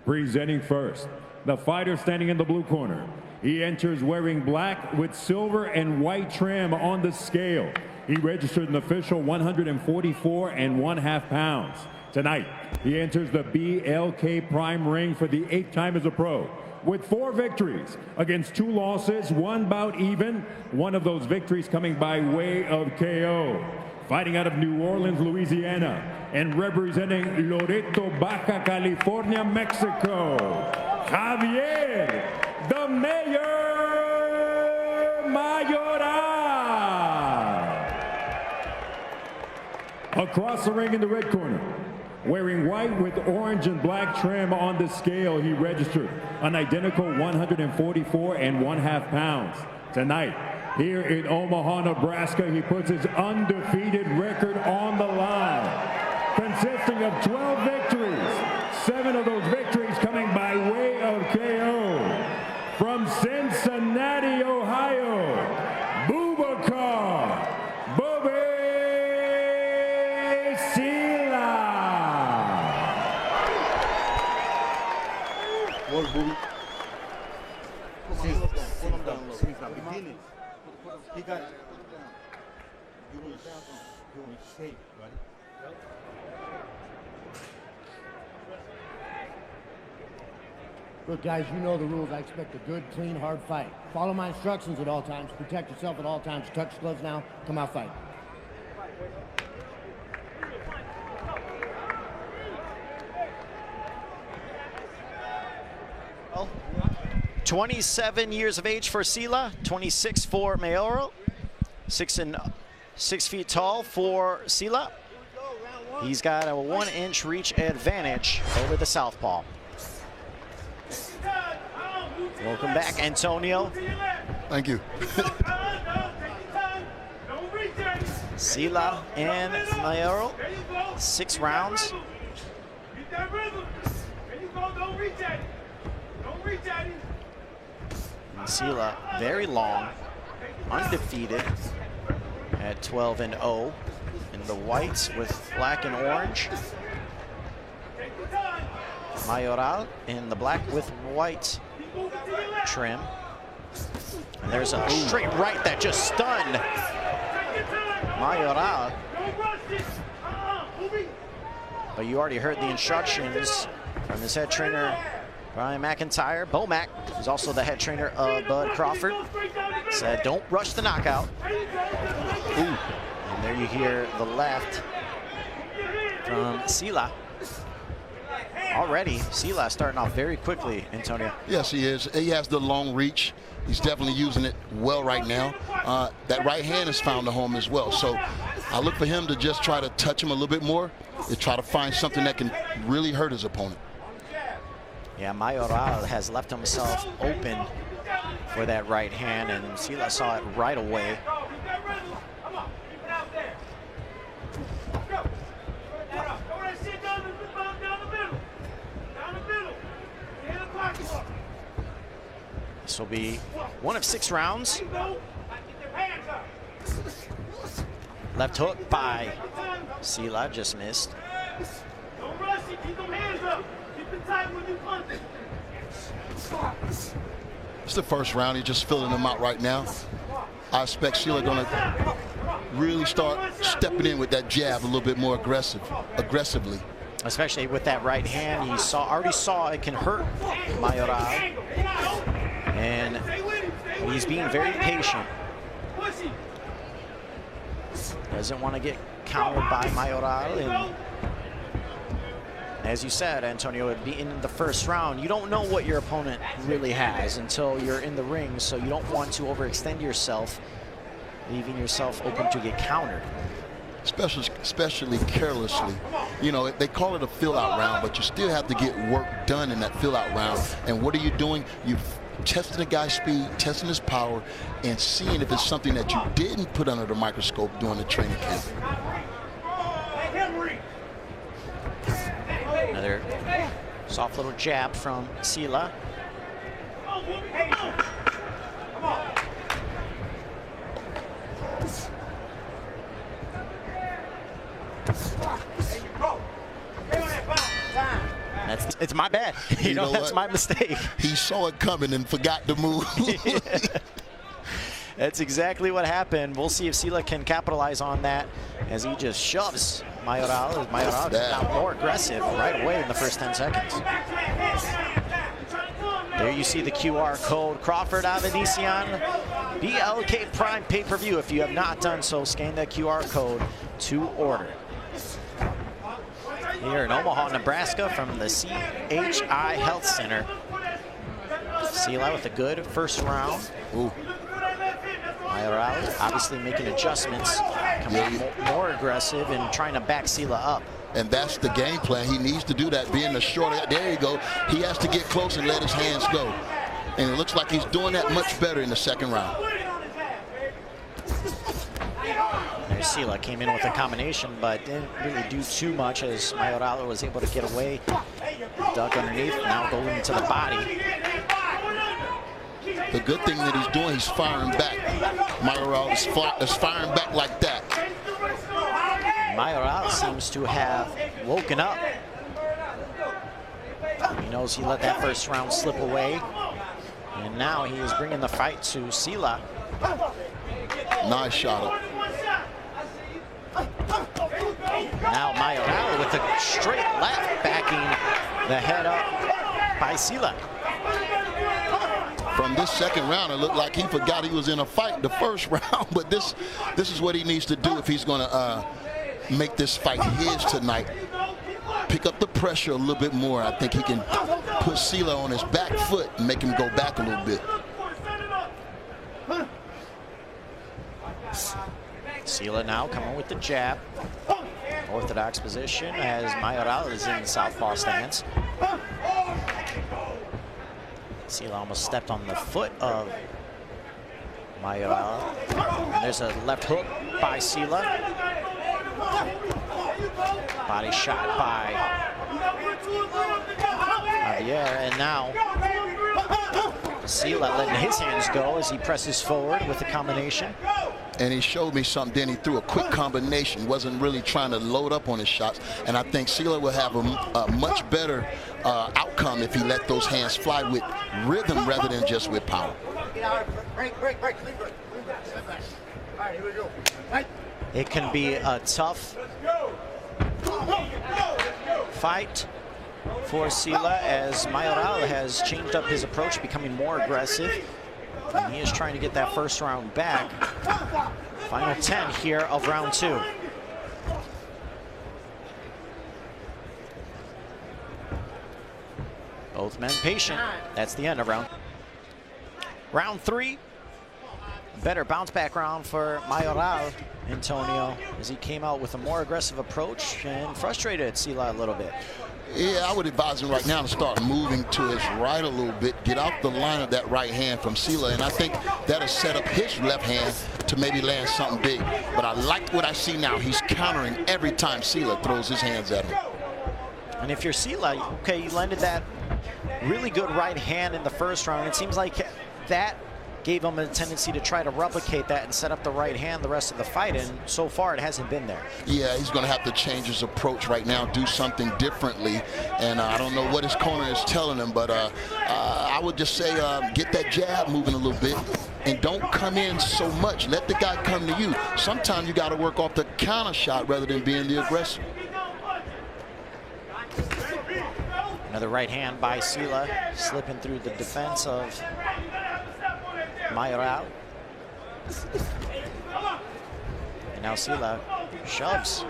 Presenting first, the fighter standing in the blue corner. He enters wearing black with silver and white trim on the scale. He registered an official 144 1/2 pounds. Tonight, he enters the BLK Prime ring for the 8th time as a pro, with 4 victories against 2 losses, 1 bout even, one of those victories coming by way of KO. Fighting out of New Orleans, Louisiana, and representing Loreto, Baja California, Mexico, Javier, the Mayoral. Across the ring in the red corner, wearing white with orange and black trim on the scale, he registered an identical 144 1/2 pounds. Tonight, here in Omaha, Nebraska, he puts his undefeated record on the line, consisting of 12 victories, 7 of those victories coming by way of KO. From Cincinnati, Ohio, boubacar, sylla. He got it. You in shape, buddy. Look, guys, you know the rules. I expect a good, clean, hard fight. Follow my instructions at all times. Protect yourself at all times. Touch your gloves now. Come out fight. 27 years of age for Sylla, 26 for Mayoral, 6 feet tall for Sylla. He's got a 1-inch reach advantage over the southpaw. Welcome back, Antonio. Thank you. Sylla and Mayoral, 6 rounds. Sylla, very long, undefeated at 12-0 in the whites with black and orange. Mayoral in the black with white trim. And there's a straight right that just stunned Mayoral. But you already heard the instructions from his head trainer, Brian McIntyre. Bomac, who's also the head trainer of Bud Crawford, said don't rush the knockout. Ooh. And there you hear the left from Sylla. Already, Sylla starting off very quickly, Antonio. Yes, he is. He has the long reach. He's definitely using it well right now. That right hand has found a home as well. So I look for him to just try to touch him a little bit more, to try to find something that can really hurt his opponent. Yeah, Mayoral has left himself open for that right hand, and Sylla saw it right away. This will be one of 6 rounds. Left hook by Sylla, just missed. Don't rush it, keep them hands up. Keep it tight when you punch it. It's the first round. He's just filling them out right now. I expect Sylla going to really start stepping in with that jab a little bit more aggressively. Especially with that right hand, he already saw it can hurt Mayoral. And he's being very patient. Doesn't want to get countered by Mayoral. And as you said, Antonio, it'd be in the first round. You don't know what your opponent really has until you're in the ring, so you don't want to overextend yourself, leaving yourself open to get countered. Especially carelessly. You know, they call it a fill-out round, but you still have to get work done in that fill-out round. And what are you doing? You're testing the guy's speed, testing his power, and seeing if it's something that you didn't put under the microscope during the training camp. Another soft little jab from Sylla. It's my bad. You know that's my mistake. He saw it coming and forgot to move. That's exactly what happened. We'll see if Sylla can capitalize on that as he just shoves Mayoral. Mayoral is now more aggressive right away in the first 10 seconds. There you see the QR code. Crawford Avedisian, BLK Prime pay-per-view. If you have not done so, scan that QR code to order. Here in Omaha, Nebraska from the CHI Health Center. Sylla with a good first round. Ooh. Mayoral obviously making adjustments, coming more aggressive and trying to back Sylla up. And that's the game plan. He needs to do that, being the shorter. There you go. He has to get close and let his hands go. And it looks like he's doing that much better in the second round. There's Sylla, came in with a combination, but didn't really do too much as Mayoral was able to get away. Duck underneath, now going to the body. The good thing that he's doing, he's firing back. Mayoral is firing back like that. Mayoral seems to have woken up. He knows he let that first round slip away. And now he is bringing the fight to Sylla. Nice shot. Now Mayoral with a straight left, backing the head up by Sylla. From this second round, it looked like he forgot he was in a fight the first round, but this is what he needs to do if he's going to make this fight his tonight. Pick up the pressure a little bit more. I think he can put Sylla on his back foot and make him go back a little bit. Sylla now coming with the jab. Orthodox position as Mayoral is in southpaw stance. Sylla almost stepped on the foot of Mayoral. And there's a left hook by Sylla. Body shot by Javier, and now Sylla letting his hands go as he presses forward with the combination. And he showed me something, then he threw a quick combination, wasn't really trying to load up on his shots. And I think Sylla will have a much better outcome if he let those hands fly with rhythm rather than just with power. It can be a tough fight for Sylla as Mayoral has changed up his approach, becoming more aggressive. And he is trying to get that first round back. Final 10 here of round 2. Both men patient. That's the end of round 3. Better bounce back round for Mayoral, Antonio, as he came out with a more aggressive approach and frustrated Sylla a little bit. Yeah, I would advise him right now to start moving to his right a little bit, get out the line of that right hand from Sylla, and I think that'll set up his left hand to maybe land something big. But I like what I see now. He's countering every time Sylla throws his hands at him. And if you're Sylla, okay, you landed that really good right hand in the first round. It seems like that gave him a tendency to try to replicate that and set up the right hand the rest of the fight, and so far it hasn't been there. Yeah, he's going to have to change his approach right now, do something differently, and I don't know what his corner is telling him, but I would just say get that jab moving a little bit and don't come in so much. Let the guy come to you. Sometimes you got to work off the counter shot rather than being the aggressor. Another right hand by Sylla, slipping through the defense of Mayoral. And now Sylla shoves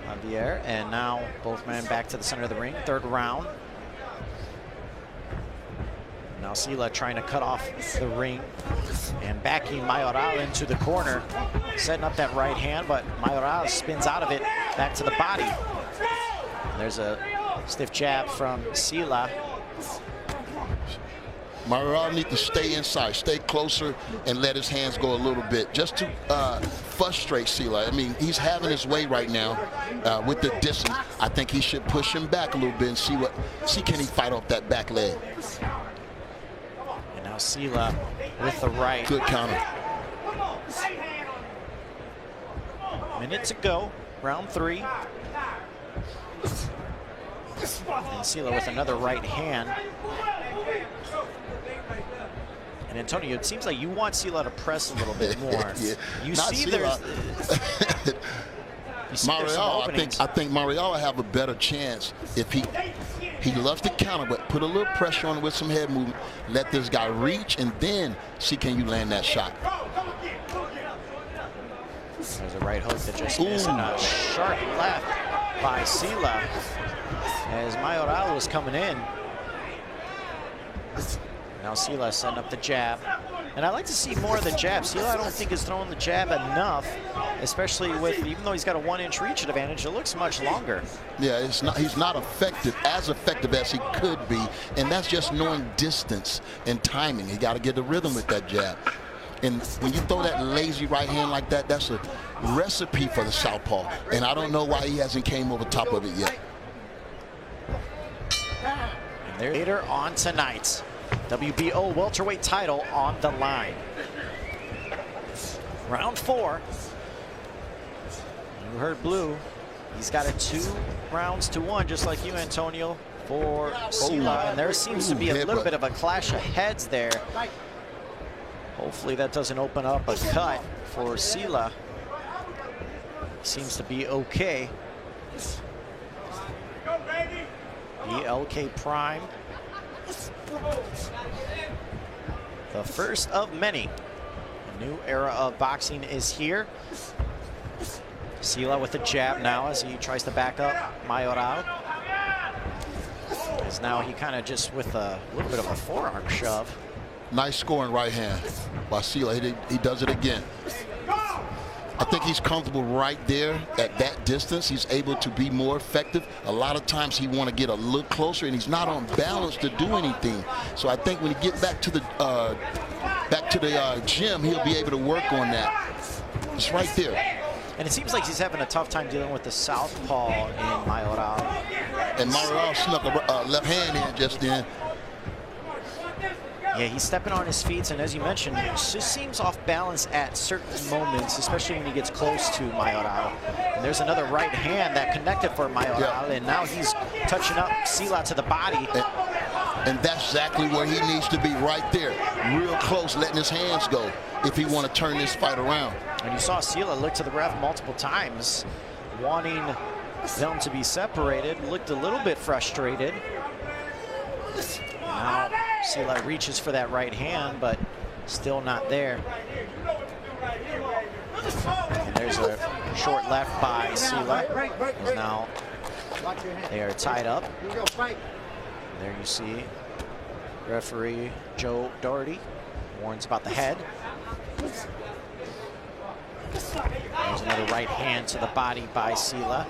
Javier, and now both men back to the center of the ring. Third round. Now Sylla trying to cut off the ring and backing Mayoral into the corner, setting up that right hand, but Mayoral spins out of it back to the body. And there's a stiff jab from Sylla. Mayoral needs to stay inside, stay closer, and let his hands go a little bit, just to frustrate Sylla. I mean, he's having his way right now with the distance. I think he should push him back a little bit and see can he fight off that back leg. And now Sylla with the right. Good counter. Minute to go, round 3. And Sylla with another right hand. And Antonio, it seems like you want Sylla to press a little bit more. Yeah. You Not see Sylla. there's some openings. I think Mayoral will have a better chance if he loves to counter, but put a little pressure on it with some head movement. Let this guy reach, and then see can you land that shot. There's a right hook that just missed, and a sharp left by Sylla as Mayoral was coming in. Now Sylla setting up the jab. And I like to see more of the jab. Sylla, I don't think, is throwing the jab enough, especially with, even though he's got a 1-inch reach advantage, it looks much longer. Yeah, he's not as effective as he could be, and that's just knowing distance and timing. You got to get the rhythm with that jab. And when you throw that lazy right hand like that, that's a recipe for the southpaw. And I don't know why he hasn't came over top of it yet. And they're later on tonight. WBO welterweight title on the line. Round 4. You heard Blue. He's got a 2-1, just like you, Antonio, for Sylla. And there seems to be a little bit of a clash of heads there. Hopefully that doesn't open up a cut for Sylla. Seems to be okay. BLK Prime. The first of many. A new era of boxing is here. Sylla with a jab now as he tries to back up Mayoral. As now he kind of just with a little bit of a forearm shove. Nice scoring right hand by Sylla. He does it again. I think he's comfortable right there at that distance. He's able to be more effective. A lot of times he want to get a little closer, and he's not on balance to do anything. So I think when he gets back to the gym, he'll be able to work on that. It's right there. And it seems like he's having a tough time dealing with the southpaw in Mayoral. And Mayoral snuck a left hand in just then. Yeah, he's stepping on his feet, and as you mentioned, he just seems off balance at certain moments, especially when he gets close to Mayoral. And there's another right hand that connected for Mayoral, and now he's touching up Sylla to the body. And that's exactly where he needs to be, right there. Real close, letting his hands go if he want to turn this fight around. And you saw Sylla look to the ref multiple times, wanting them to be separated, looked a little bit frustrated. Now Sylla reaches for that right hand, but still not there. And there's a short left by Sylla. Now they are tied up. There you see referee Joe Doherty warns about the head. There's another right hand to the body by Sylla.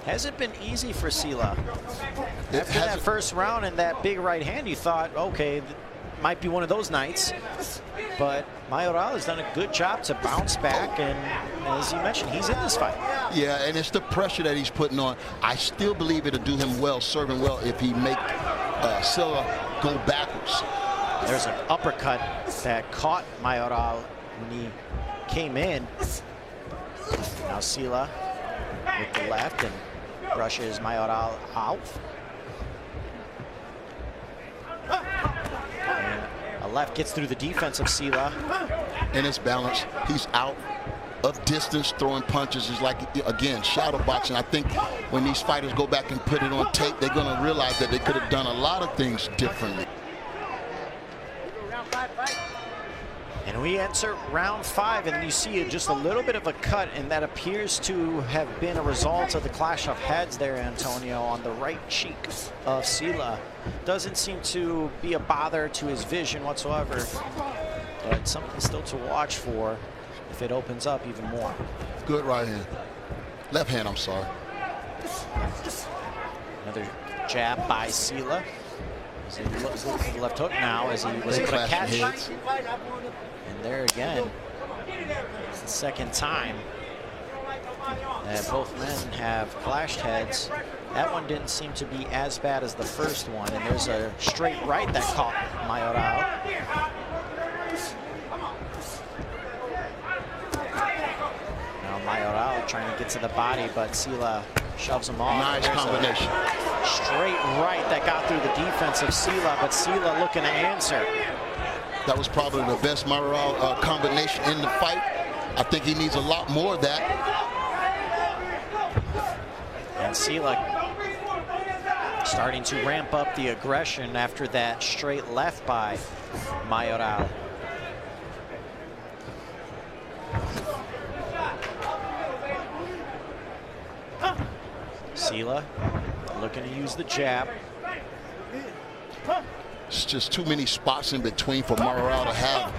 Hasn't been easy for Sylla. After that first round and that big right hand, you thought, okay, might be one of those nights. But Mayoral has done a good job to bounce back, and as you mentioned, he's in this fight. Yeah, and it's the pressure that he's putting on. I still believe it'll do him well, serve him well, if he make Sylla go backwards. There's an uppercut that caught Mayoral when he came in. Now Sylla with the left and brushes Mayoral out. And a left gets through the defense of Sylla. And it's balanced. He's out of distance, throwing punches. Is like, again, shadow boxing. I think when these fighters go back and put it on tape, they're going to realize that they could have done a lot of things differently. And we enter round 5, and you see just a little bit of a cut, and that appears to have been a result of the clash of heads there, Antonio, on the right cheek of Sylla. Doesn't seem to be a bother to his vision whatsoever, but something still to watch for if it opens up even more. Good right hand. Left hand, I'm sorry. Another jab by Sylla. He looks for the left hook now as he was able to catch. And there again, it's the second time that both men have clashed heads. That one didn't seem to be as bad as the first one. And there's a straight right that caught Mayoral. Now Mayoral trying to get to the body, but Sylla Shoves him off. Nice combination. Straight right that got through the defense of Sylla, but Sylla looking to answer. That was probably the best mayoral combination in the fight. I think he needs a lot more of that. And Sylla starting to ramp up the aggression after that straight left by Mayoral. Sylla looking to use the jab. It's just too many spots in between for Mayoral to have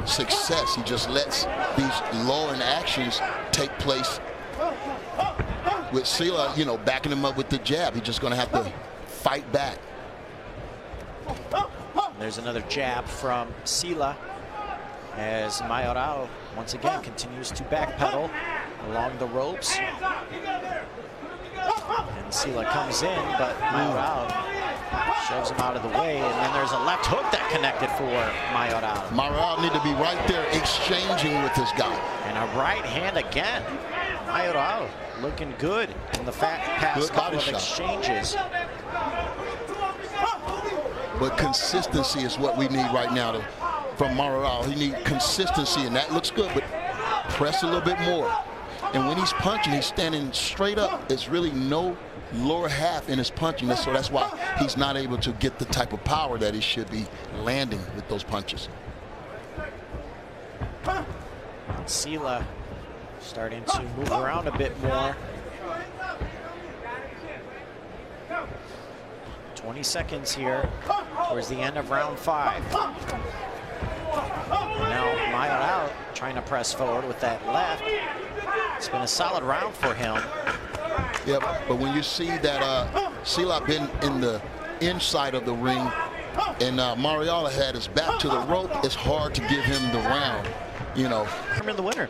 success. He just lets these lowering actions take place. With Sylla, you know, backing him up with the jab, he's just going to have to fight back. There's another jab from Sylla as Mayoral once again continues to backpedal along the ropes. And Sylla comes in, but Mayoral shoves him out of the way, and then there's a left hook that connected for Mayoral. Mayoral need to be right there exchanging with this guy. And a right hand again. Mayoral looking good in the past couple of exchanges. But consistency is what we need right now from Mayoral. He needs consistency, and that looks good, but press a little bit more. And when he's punching, he's standing straight up. There's really no lower half in his punching, so that's why he's not able to get the type of power that he should be landing with those punches. Sylla starting to move around a bit more. 20 seconds here towards the end of round 5. Now Mayoral trying to press forward with that left. It's been a solid round for him. Yep, but when you see that Sylla been in the inside of the ring and Mayoral had his back to the rope, it's hard to give him the round, you know. The winner.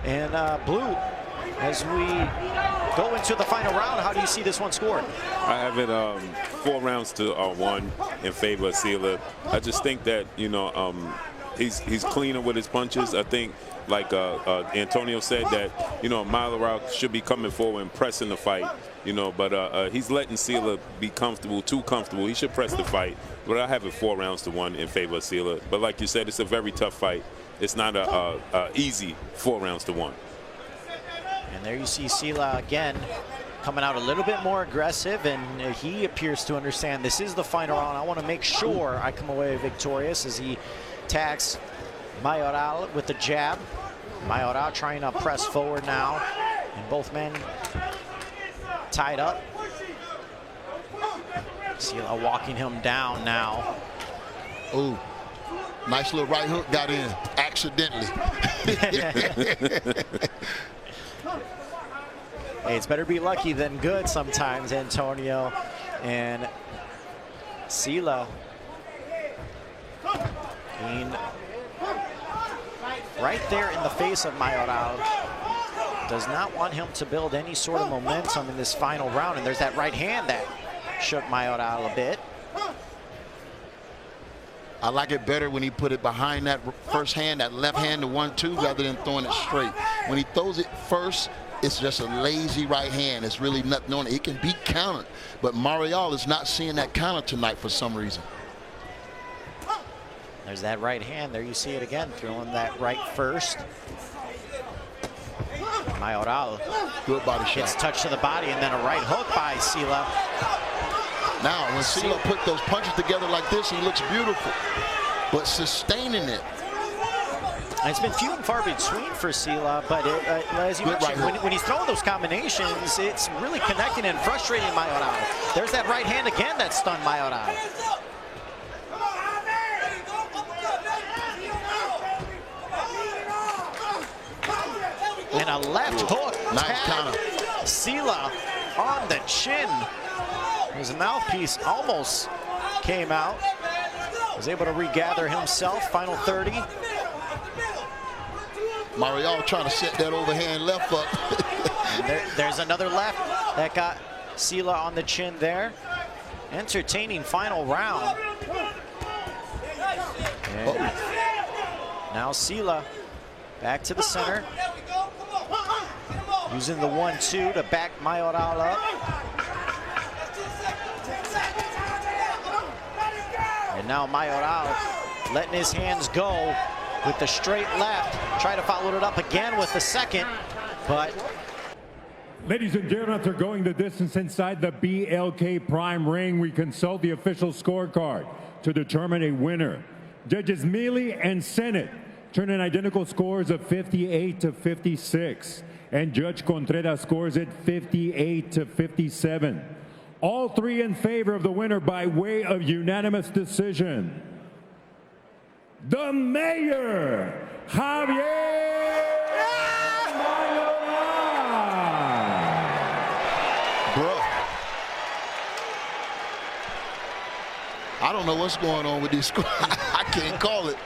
And Blue, as we go into the final round, how do you see this one scored? I have it 4 rounds to 1 in favor of Sylla. I just think that, you know, he's cleaner with his punches. I think, like Antonio said, that, you know, Mayoral should be coming forward and pressing the fight, you know, but he's letting Sylla be comfortable, too comfortable. He should press the fight, but I have it 4 rounds to 1 in favor of Sylla. But like you said, it's a very tough fight. It's not a easy 4 rounds to 1. And there you see Sylla again coming out a little bit more aggressive, and he appears to understand this is the final round. I want to make sure I come away victorious as he attacks Mayoral with the jab. Mayoral trying to press forward now, and both men tied up. Sylla walking him down now. Ooh, nice little right hook got in accidentally. Hey, it's better be lucky than good sometimes, Antonio. And Sylla being right there in the face of Mayoral. Does not want him to build any sort of momentum in this final round. And there's that right hand that shook Mayoral a bit. I like it better when he put it behind that first hand, that left hand, the 1-2, rather than throwing it straight. When he throws it first, it's just a lazy right hand. It's really nothing on it. It can be countered, but Mayoral is not seeing that counter tonight for some reason. There's that right hand. There you see it again, throwing that right first. Mayoral. Good body shot. Gets touch to the body, and then a right hook by Sylla. Now, when Sylla put those punches together like this, he looks beautiful, but sustaining it. And it's been few and far between for Sylla, but as you mentioned, when he's throwing those combinations, it's really connecting and frustrating Mayoral. There's that right hand again that stunned Mayoral. And a left hook. Nice counter. Sylla on the chin. His mouthpiece almost came out. Was able to regather himself. Final 30. Mayoral trying to set that overhand left up. There's another left that got Sylla on the chin there. Entertaining final round. And now Sylla back to the center. Using the 1-2 to back Mayoral up. And now Mayoral letting his hands go with the straight left. Try to follow it up again with the second, but... Ladies and gentlemen, after going the distance inside the BLK Prime ring, we consult the official scorecard to determine a winner. Judges Mealy and Sennett turn in identical scores of 58-56, and Judge Contreras scores it 58-57. All three in favor of the winner by way of unanimous decision. The mayor, Javier Mayoral. Bro, I don't know what's going on with these scores. I can't call it.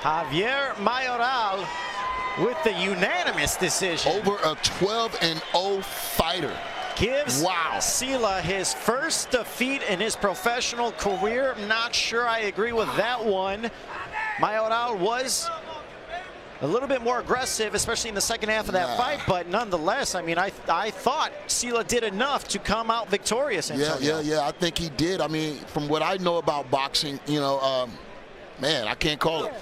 Javier Mayoral with the unanimous decision. Over a 12-0 fighter. Gives wow. Sylla his first defeat in his professional career. I'm not sure I agree with that one. Mayoral was a little bit more aggressive, especially in the second half of that fight, but nonetheless, I mean, I thought Sylla did enough to come out victorious. Yeah, I think he did. I mean, from what I know about boxing, you know, man, I can't call it.